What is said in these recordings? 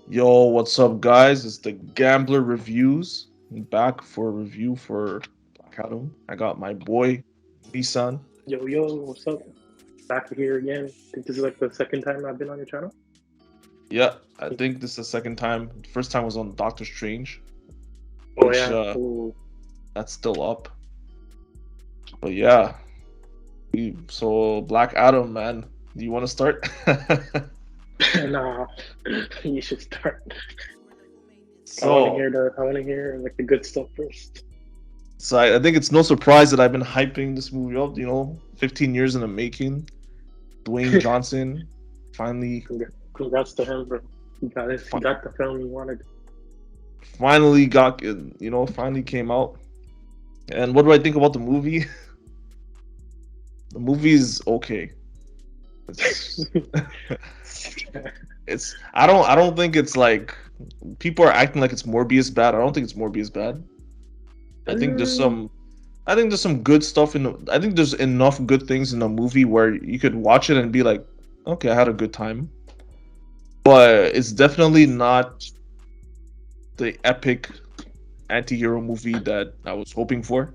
Yo, what's up, guys? It's the Gambler Reviews. I'm back for a review for Black Adam. I got my boy, Nesan. Yo, what's up? Back here again. I think this is like the second time I've been on your channel. Yeah, I think this is the second time. The first time was on Doctor Strange, Oh which yeah. Ooh. that's still up. But yeah, so Black Adam, man. Do you want to start? Nah, you should start. so, I want to hear like the good stuff first. so I think it's no surprise that I've been hyping this movie up. 15 years in the making. Dwayne Johnson finally Congrats to him, bro. He got it. He fi- got the film he wanted. finally got finally came out. And what do I think about the movie? The movie's okay. It's it's I don't think it's like people are acting like it's Morbius bad. I don't think it's Morbius bad. I think there's Mm, some I think there's some good stuff I think there's enough good things in the movie where you could watch it and be like, okay, I had a good time. But it's definitely not the epic anti-hero movie that I was hoping for.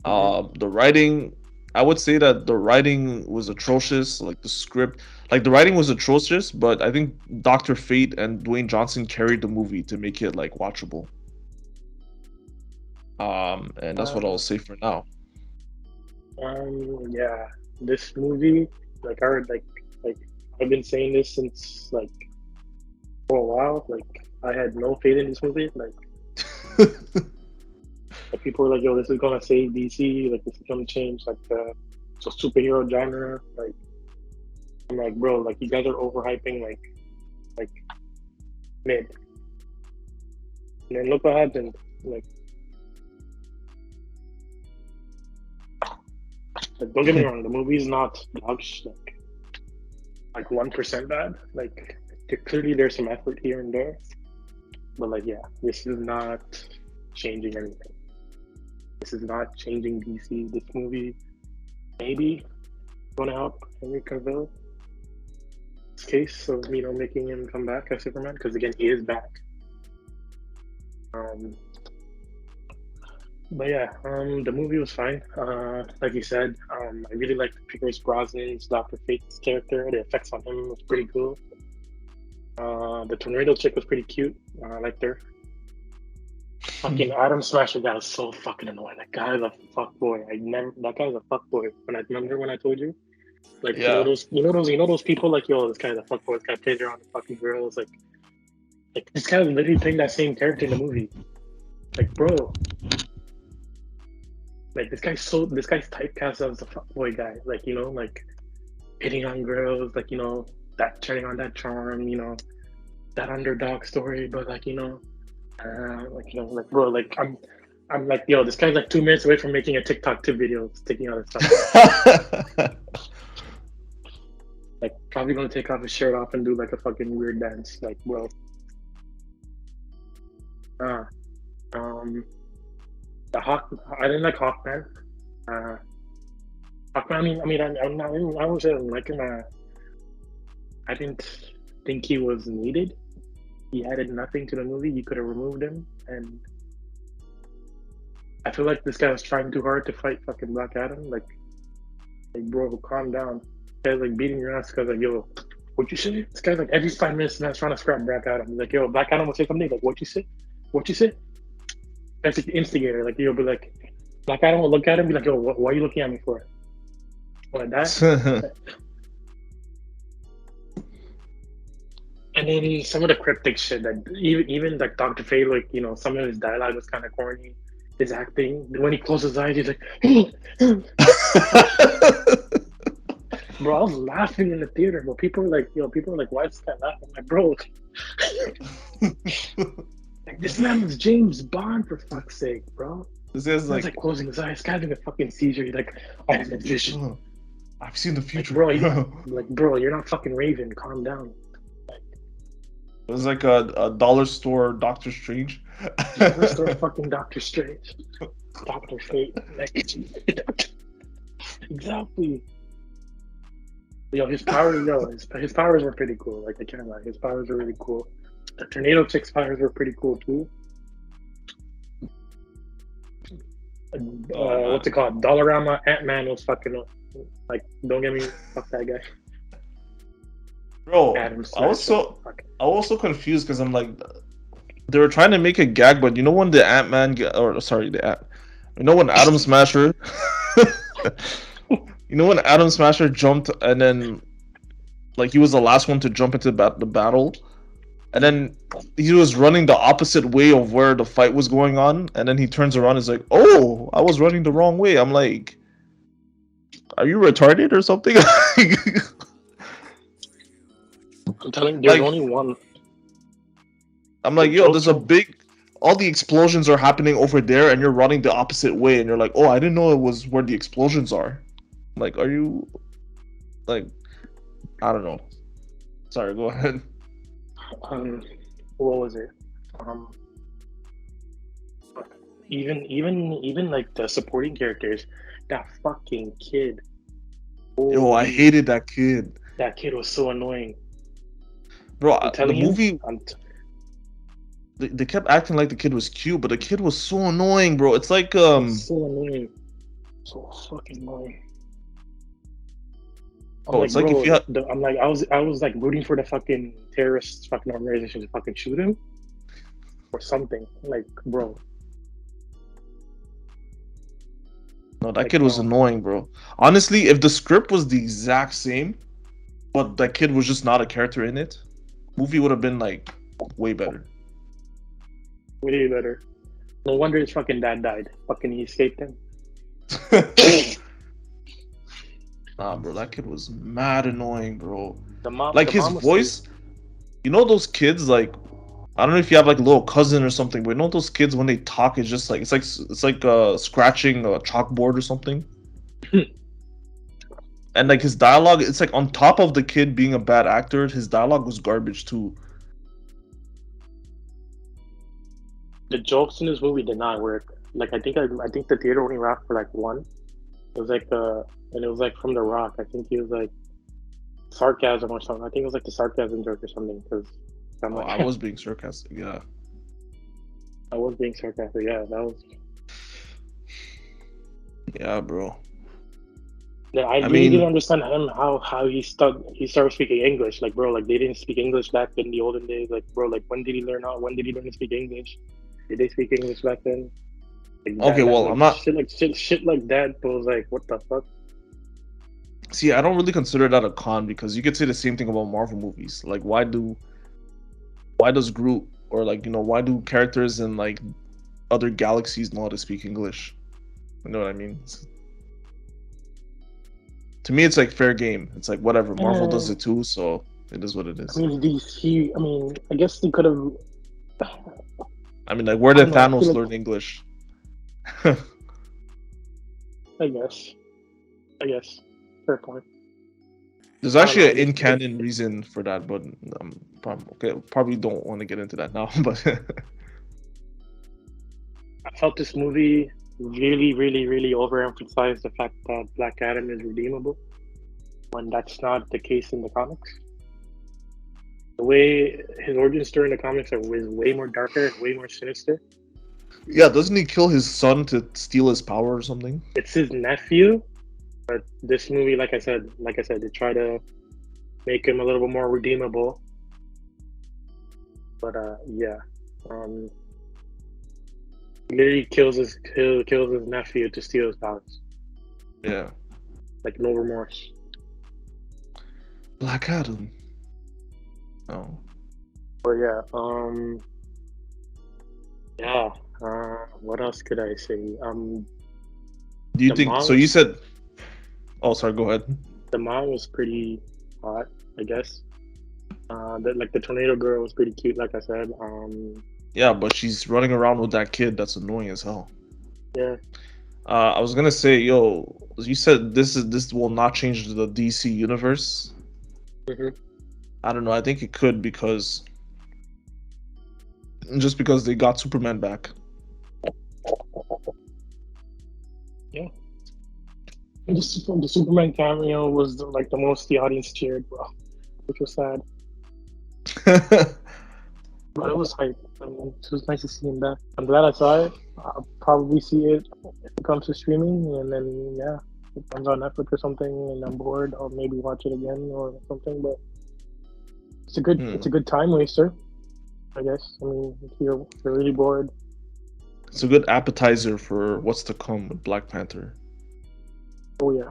mhm. The writing, I would say that the writing was atrocious. Like the script, like the writing was atrocious, but I think Doctor Fate and Dwayne Johnson carried the movie to make it like watchable. And that's what I'll Uh, say for now. yeah. This movie, like I heard, like I've been saying this since like for a while. Like I had no faith in this movie. Like people were like, "Yo, this is gonna save DC. Like this is gonna change like the superhero genre." Like I'm like, bro, like you guys are overhyping like mid. And then look what happened. Like, don't get me wrong, the movie's not like 1% bad. Like clearly there's some effort here and there, but like yeah, this is not changing anything. This is not changing DC. This movie maybe gonna help Henry Cavill case of making him come back as Superman because again he is back. Um, but yeah, the movie was fine. Like you said, I really liked Pierce Brosnan's Doctor Fate's character. The effects on him was pretty cool. The tornado chick was pretty cute. I liked her. Fucking Adam Smasher guy was so fucking annoying. That guy's a fuck boy. That guy's a fuck boy. When I told you, like Yeah. you know those people like yo, this guy's a fuck boy. This guy plays around with fucking girls. Like this guy was literally playing that same character in the movie. Like bro, like this guy's typecast as a fuckboy guy. Like like hitting on girls. Like that turning on that charm. That underdog story. But like bro, like I'm like yo, this guy's like 2 minutes away from making a TikTok tip video, taking all this stuff. Like probably gonna take off his shirt off and do like a fucking weird dance. Like bro, uh, um, the Hawk. I didn't like Hawkman. Uh, Hawkman. I'm not. I was like him. I didn't think he was needed. He added nothing to the movie. You could have removed him, and I feel like this guy was trying too hard to fight fucking Black Adam. Like bro, calm down. This guy's like beating your ass because like yo, what you say? This guy's like every 5 minutes now trying to scrap Black Adam. He's like yo, Black Adam will say something like what you say? What you say? That's like the instigator. Like you'll be like, Black Adam will look at him and be like, yo, why are you looking at me for? Like that. And then some of the cryptic shit that even like Dr. Fate, like some of his dialogue was kind of corny. His acting, when he closes his eyes, he's like, bro, I was laughing in the theater, but people were like, why is this guy laughing? I'm like, bro, like this man was James Bond for fuck's sake, bro. This is Man's like, like closing his eyes, having a fucking seizure. He's like, I have a vision. "Oh, I've seen the Like, future." bro, bro, you're not fucking Raven. Calm down. It was like a dollar store Doctor Strange. Dollar store fucking Doctor Strange, Doctor Fate. Like, exactly. his powers were pretty cool. Like I can't lie, his powers were really cool. The tornado chick's powers were pretty cool too. Oh What's man, it called? Dollarama Ant-Man was fucking like. Don't get me fuck that guy. bro, Adam Smasher. Fuck. I was so confused because I'm like, they were trying to make a gag, but you know when the Ant Man, or sorry, you know when Adam Smasher, you know when Adam Smasher jumped and then like he was the last one to jump into the battle, and then he was running the opposite way of where the fight was going on, and then he turns around and is like, "Oh, I was running the wrong way." I'm like, "Are you retarded or something?" I'm telling you, there's like, only one. I'm The like, "Yo, there's a Joker. big." All the explosions are happening over there, and you're running the opposite way, and you're like, "Oh, I didn't know it was where the explosions are." Like, are you like, I don't know. Sorry, go ahead. Um, what was it? Um, even like the supporting characters. That fucking kid. Yo, I Holy, hated that kid, that kid was so annoying. bro. I'm The telling you. movie, they kept acting like the kid was cute, but the kid was so annoying, bro. It's like He's so annoying. So fucking annoying. I'm oh, like, it's like if bro. you had I'm like, I was like rooting for the fucking terrorist fucking organization to fucking shoot him or something. Like, bro. no, that Like, kid was no. annoying, bro. Honestly, if the script was the exact same, but that kid was just not a character in it, movie would have been like way better. Way better. No wonder his fucking dad died. Fucking he escaped him. Nah, bro, that kid was mad annoying, bro. The mom, Like the his mom was too. voice, you know those kids like I don't know if you have like a little cousin or something, but you know those kids when they talk, it's just like it's like scratching a chalkboard or something. And like his dialogue, it's like on top of the kid being a bad actor, his dialogue was garbage too. The jokes in this movie did not work. Like I think the theater only laughed for like one. It was like and it was like from The Rock. I think he was like sarcasm or something. I think it was like the sarcasm joke or something. Because I'm Oh, like, I was being sarcastic, yeah. I was being sarcastic. Yeah, that was. Yeah, bro. Yeah, I I really didn't mean, understand him how he started speaking English. Like, bro, like they didn't speak English back in the olden days. Like, bro, like when did he learn to speak English? Did they speak English back then? Like okay, that well, like I'm not. shit like that. But was like, what the fuck? See, I don't really consider that a con because you could say the same thing about Marvel movies. Like, why does Groot or like why do characters in like other galaxies know how to speak English? You know what I mean? To me, it's like fair game. It's like whatever. Marvel does Uh, it too, so it is what it I is. mean, DC. I mean, I guess they could have. I mean, like, where I don't did know. I feel Thanos like. learn English? I guess. I guess. Fair point. There's I don't actually know. an in canon reason for that, but probably don't want to get into that now. But I felt this movie really, really, really overemphasized the fact that Black Adam is redeemable when that's not the case in the comics. The way his origin story in the comics is way more darker, way more sinister. yeah, doesn't he kill his son to steal his power or something? It's his nephew, but this movie, like I said, they try to make him a little bit more redeemable. But yeah, um, he literally kills his nephew to steal his powers, Yeah, like no remorse. Black Adam. Oh, But yeah, yeah. What else could I say? do you The think? mom So you was said. Oh, sorry. Go ahead. the mom was pretty hot, I guess. The tornado girl was pretty cute, like I said. Yeah, but she's running around with that kid. That's annoying as hell. Yeah. I was gonna say, yo, you said this will not change the DC universe. Hmm. I don't know. I think it could because just because they got Superman back. Yeah. The Superman cameo was like the most the audience cheered, bro, which was sad. But it was hype. I mean, it was nice to see him back. I'm glad I saw it. I'll probably see it if it comes to streaming, and then yeah, if it comes on Netflix or something, and I'm bored, I'll maybe watch it again or something. But it's a good time waster, I guess. I mean, if you're really bored, It's a good appetizer for what's to come with Black Panther. oh yeah,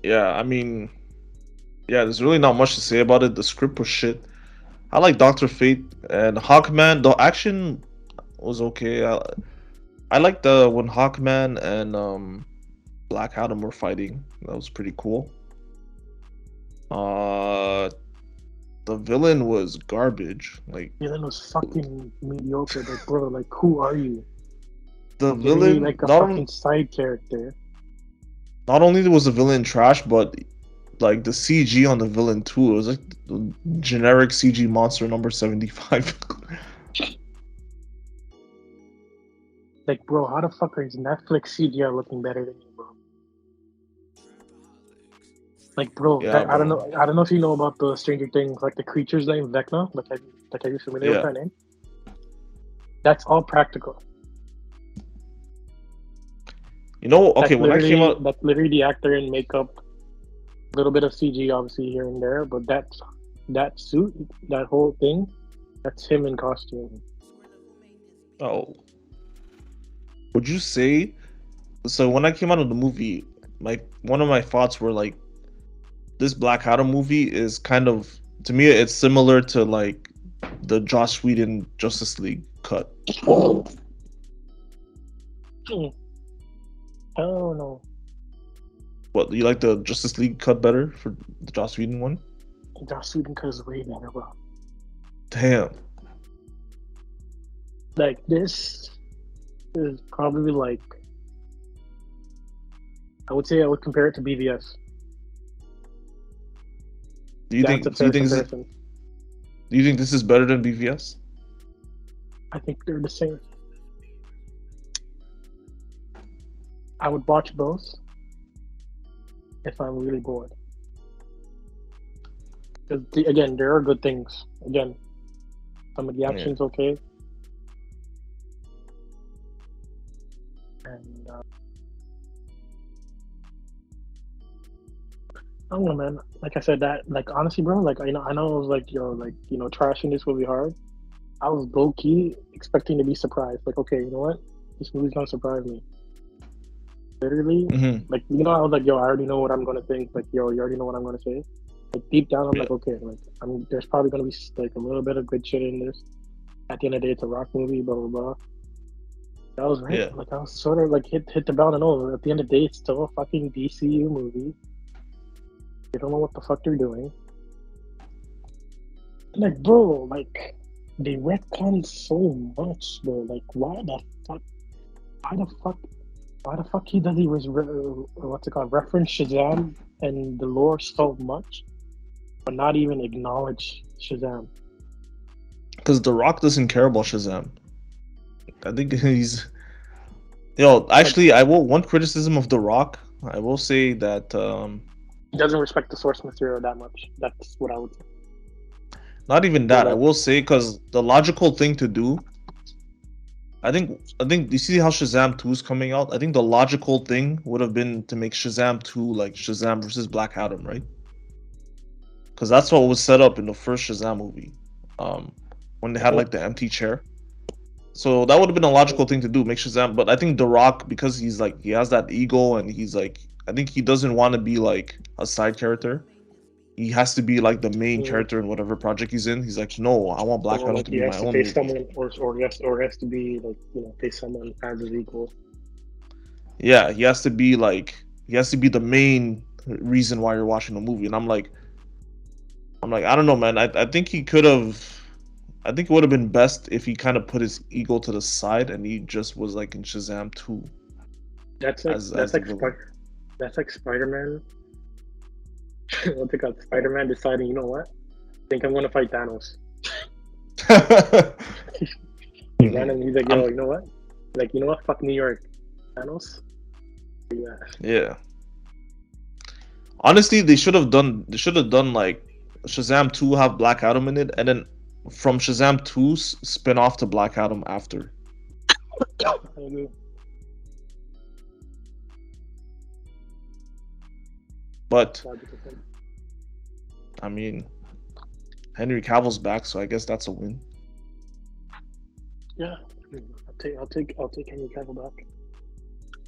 Yeah, I mean, yeah, there's really not much to say about it. The script was shit. I like Doctor Fate and Hawkman. The action was okay. I like the when Hawkman and Black Adam were fighting. That was pretty cool. Uh, the villain was garbage. Like Dylan was fucking mediocre. Like, bro, like who are you? the You're giving me villain, like a fucking side character. not only was the villain trash, but like the CG on the villain too. It was like the generic CG monster number 75. Like, bro, how the fuck is Netflix CGI looking better than you, bro? Like, bro, Yeah, that I don't bro. know. I don't know if you know about the Stranger Things, like the creatures named Vecna. Like, are you familiar with Yeah. that name? That's all practical. You know, okay, when I came out, That's literally the actor in makeup, a little bit of CG obviously here and there, but that suit, that whole thing, that's him in costume. oh, would you say so? When I came out of the movie, like one of my thoughts were like, this Black Adam movie is kind of, to me, it's similar to like the Joss Whedon Justice League cut. Oh no, What, you like the Justice League cut better for the Joss Whedon one? Joss Whedon is way better, bro. Damn. Like this is probably like I would say I would compare it to BVS. Do you That's a think? Do you fair think? comparison. Do you think this is better than BVS? I think they're the same. I would watch both if I'm really bored. Because again, there are good things. Again, some of the Yeah. action's okay, and I don't know, man. Like I said, that like honestly, bro, like I know it was like like trashing this will be hard. I was low key expecting to be surprised. Like, okay, you know what? This movie's gonna surprise me. Literally, Mm-hmm. like I was like, yo, I already know what I'm gonna think. Like, yo, you already know what I'm gonna say. Like deep down, I'm Yeah. like, okay, like there's probably gonna be like a little bit of good shit in this. At the end of the day, it's a rock movie, blah blah blah. That was right. Yeah. Like I was sort of like hit the bell and over. At the end of the day, it's still a fucking DCU movie. They don't know what the fuck they're doing. Like, bro, like they retcon so much, bro. Like, why the fuck? Why the fuck? Why the fuck he does he was what's it called? Reference Shazam and the lore so much, but not even acknowledge Shazam. Because The Rock doesn't care about Shazam. I think he's. Yo, Like, actually, I will. One criticism of The Rock, I will say that he doesn't respect the source material that much. That's what I would say. not even So that. I like, will say because the logical thing to do. I think you see how Shazam 2 is coming out. I think the logical thing would have been to make Shazam 2 like Shazam versus Black Adam, right? Because that's what was set up in the first Shazam movie, um, when they had like the empty chair. So that would have been a logical thing to do, make Shazam. But I think The Rock, because he's like he has that ego and he's like I think he doesn't want to be like a side character. He has to be like the main character in whatever project he's in. He's like, no, I want Black or Adam like to he be my has to own face movie. someone, or has to be like face someone as his equal. Yeah, he has to be the main reason why you're watching the movie. And I'm like, I don't know, man. I think he could have. I think it would have been best if he kind of put his ego to the side and he just was like in Shazam 2 as the villain. That's like Spider-Man. What's it called? Spider-Man deciding, you know what? I think I'm gonna fight Thanos. He ran Mhm. and he's like, yo, I'm you know what? Like, you know what? Fuck New York, Thanos. Yeah. Yeah. Honestly, they should have done. They should have done like Shazam 2 have Black Adam in it, and then from Shazam 2 spin off to Black Adam after. I agree. But 100%. I mean, Henry Cavill's back, so I guess that's a win. Yeah. I'll take Henry Cavill back.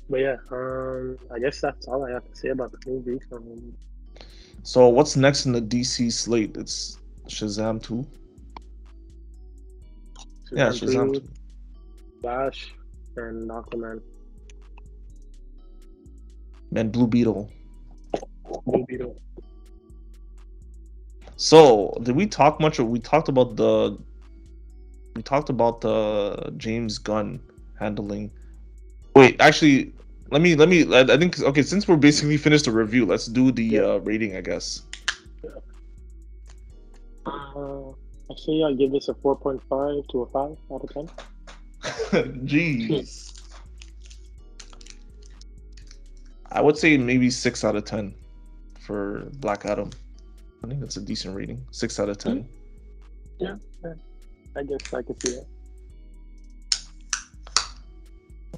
But yeah, I guess that's all I have to say about the movie. So what's next in the DC slate? It's Shazam 2. Yeah, Shazam Shazam 2, 2. Flash, and Aquaman. And Blue Beetle. Blue Beetle. So did we talk much? Or we talked about the James Gunn handling. Wait, actually, let me. I think okay. Since we're basically finished the review, let's do the Yeah. rating. I guess. Actually, I'll give this a 4.5 to a 5 out of 10. Jeez. I would say maybe 6 out of 10 for Black Adam. I think that's a decent rating. 6 out of 10. Yeah, I guess I could see that.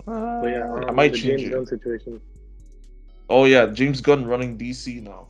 But yeah, I might the change James it. Gunn situation. Oh yeah, James Gunn running DC now.